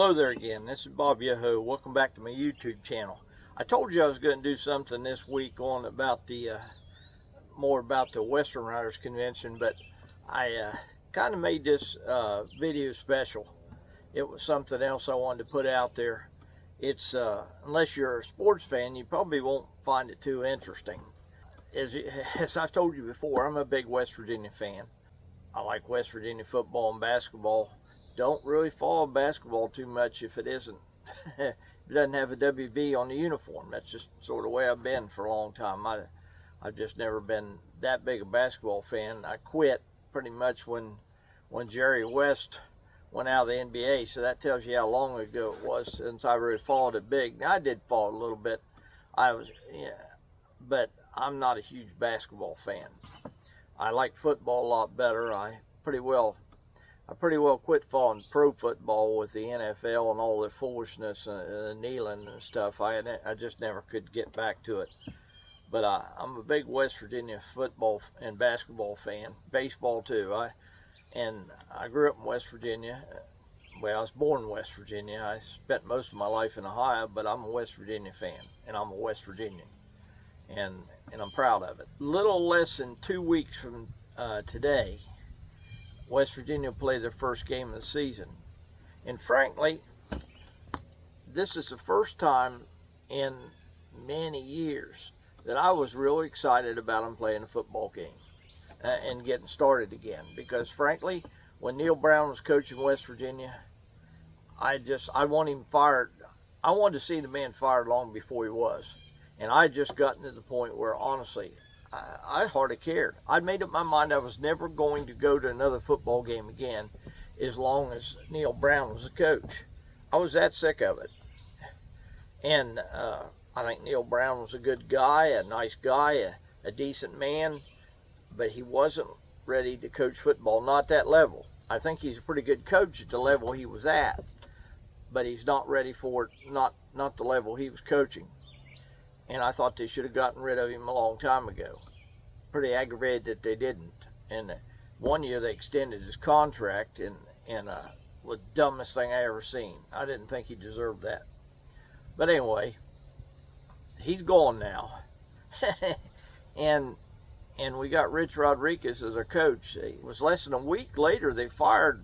Hello there again, this is WVU. Welcome back to my YouTube channel. I told you I was going to do something this week on about the more about the Western Riders Convention, but I kind of made this video special. It was something else I wanted to put out there. It's unless you're a sports fan, you probably won't find it too interesting. As I've told you before, I'm a big West Virginia fan. I like West Virginia football and basketball. Don't really follow basketball too much if it isn't if it doesn't have a WV on the uniform. That's just sort of the way I've been for a long time. I've just never been that big a basketball fan. I quit pretty much when Jerry West went out of the NBA, so that tells you how long ago it was since I really followed it big. Now, I did follow it a little bit. But I'm not a huge basketball fan. I like football a lot better. I pretty well quit following pro football with the NFL and all the foolishness and kneeling and stuff. I just never could get back to it. But I'm a big West Virginia football and basketball fan. Baseball too. I grew up in West Virginia. Well, I was born in West Virginia. I spent most of my life in Ohio, but I'm a West Virginia fan, and I'm a West Virginian, and I'm proud of it. Little less than 2 weeks from today, West Virginia will play their first game of the season. And frankly, this is the first time in many years that I was really excited about them playing a football game and getting started again. Because frankly, when Neil Brown was coaching West Virginia, I want him fired. I wanted to see the man fired long before he was. And I just gotten to the point where, honestly, I hardly cared. I'd made up my mind I was never going to go to another football game again as long as Neil Brown was the coach. I was that sick of it. And I think Neil Brown was a good guy, a nice guy, a decent man, but he wasn't ready to coach football, not that level. I think he's a pretty good coach at the level he was at, but he's not ready for it, not the level he was coaching. And I thought they should have gotten rid of him a long time ago. Pretty aggravated that they didn't. And 1 year they extended his contract, and was the dumbest thing I ever seen. I didn't think he deserved that. But anyway, he's gone now. and we got Rich Rodriguez as our coach. It was less than a week later they fired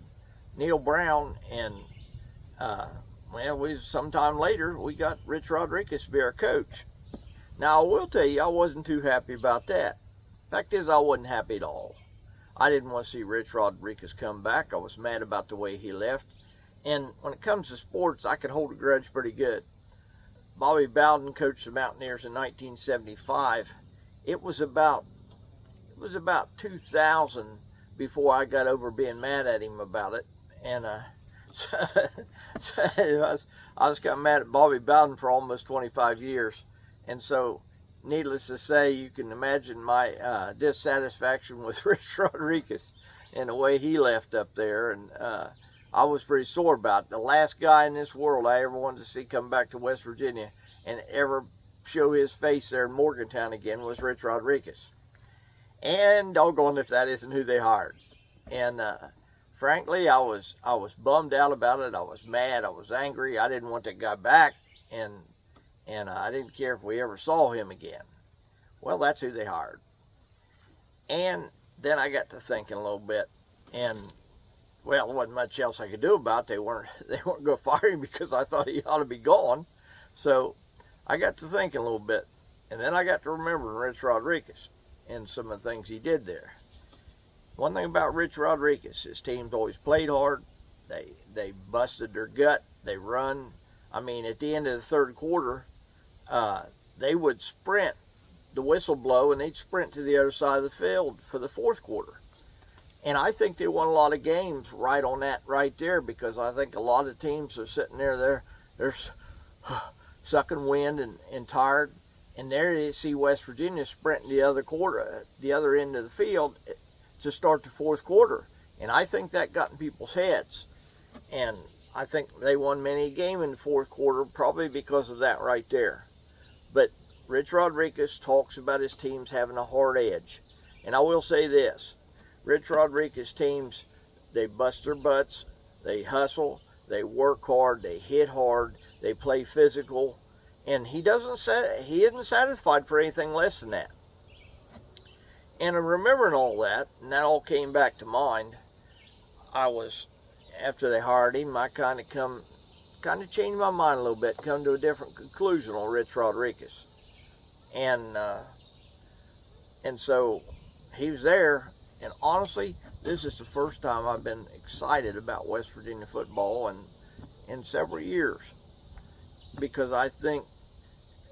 Neil Brown, and sometime later we got Rich Rodriguez to be our coach. Now, I will tell you, I wasn't too happy about that. Fact is, I wasn't happy at all. I didn't want to see Rich Rodriguez come back. I was mad about the way he left. And when it comes to sports, I can hold a grudge pretty good. Bobby Bowden coached the Mountaineers in 1975. It was about 2000 before I got over being mad at him about it. And I was kind of mad at Bobby Bowden for almost 25 years. And so, needless to say, you can imagine my dissatisfaction with Rich Rodriguez and the way he left up there. And I was pretty sore about it. The last guy in this world I ever wanted to see come back to West Virginia and ever show his face there in Morgantown again was Rich Rodriguez. And doggone if that isn't who they hired. And frankly, I was bummed out about it. I was mad. I was angry. I didn't want that guy back. And I didn't care if we ever saw him again. Well, that's who they hired. And then I got to thinking a little bit, and well, there wasn't much else I could do about it. They weren't going to fire him because I thought he ought to be gone. So I got to thinking a little bit, and then I got to remembering Rich Rodriguez and some of the things he did there. One thing about Rich Rodriguez, his teams always played hard. They busted their gut. They run. I mean, at the end of the third quarter, they would sprint, the whistle blow, and they'd sprint to the other side of the field for the fourth quarter. And I think they won a lot of games right on that right there, because I think a lot of teams are sitting there, they're sucking wind and tired, and there you see West Virginia sprinting the other end of the field to start the fourth quarter. And I think that got in people's heads. And I think they won many a game in the fourth quarter probably because of that right there. But Rich Rodriguez talks about his teams having a hard edge. And I will say this, Rich Rodriguez teams, they bust their butts, they hustle, they work hard, they hit hard, they play physical, and he isn't satisfied for anything less than that. And remembering all that, and that all came back to mind, after they hired him, I kind of changed my mind a little bit, come to a different conclusion on Rich Rodriguez. And so he was there, and honestly, this is the first time I've been excited about West Virginia football in several years. Because I think,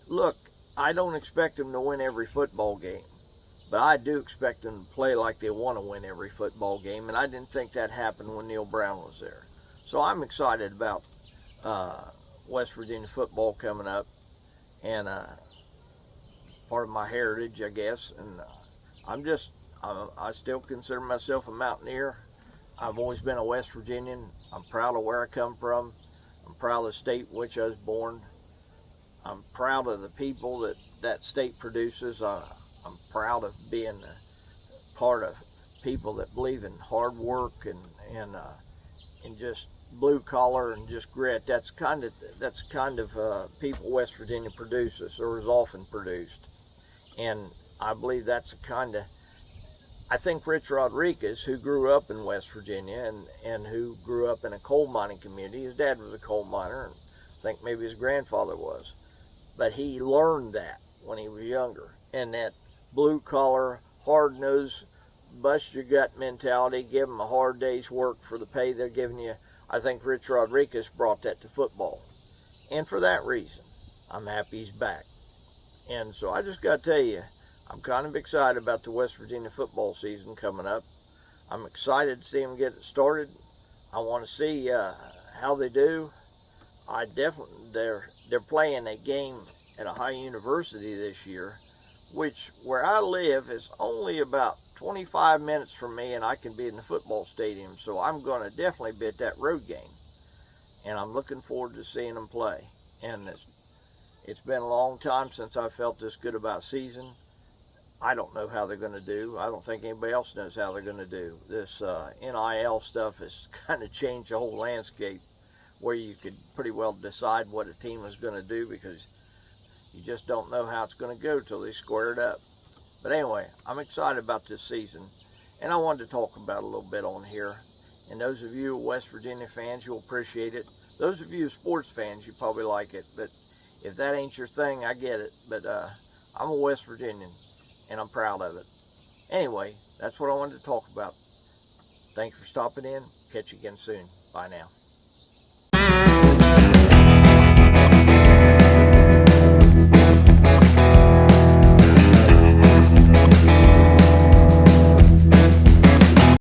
look, I don't expect them to win every football game, but I do expect them to play like they want to win every football game, and I didn't think that happened when Neil Brown was there. So I'm excited about West Virginia football coming up, and part of my heritage, I guess, and I still consider myself a Mountaineer. I've always been a West Virginian. I'm proud of where I come from. I'm proud of the state in which I was born. I'm proud of the people that state produces. I'm proud of being part of people that believe in hard work and just blue collar and just grit. That's kind of people West Virginia produces, or is often produced. And I believe that's a kind of, I think Rich Rodriguez, who grew up in West Virginia and who grew up in a coal mining community, his dad was a coal miner, and I think maybe his grandfather was, but he learned that when he was younger, and that blue collar, hard nosed, bust your gut mentality, give them a hard day's work for the pay they're giving you. I think Rich Rodriguez brought that to football, and for that reason, I'm happy he's back. And so I just got to tell you, I'm kind of excited about the West Virginia football season coming up. I'm excited to see them get it started. I want to see how they do. They're playing a game at a high university this year, which where I live is only about 25 minutes from me, and I can be in the football stadium. So I'm going to definitely be at that road game, and I'm looking forward to seeing them play. And it's been a long time since I felt this good about season. I don't know how they're going to do. I don't think anybody else knows how they're going to do. This NIL stuff has kind of changed the whole landscape, where you could pretty well decide what a team is going to do, because you just don't know how it's going to go till they square it up. But anyway, I'm excited about this season, and I wanted to talk about it a little bit on here. And those of you West Virginia fans, you'll appreciate it. Those of you sports fans, you probably like it. But if that ain't your thing, I get it. But I'm a West Virginian, and I'm proud of it. Anyway, that's what I wanted to talk about. Thanks for stopping in. Catch you again soon. Bye now.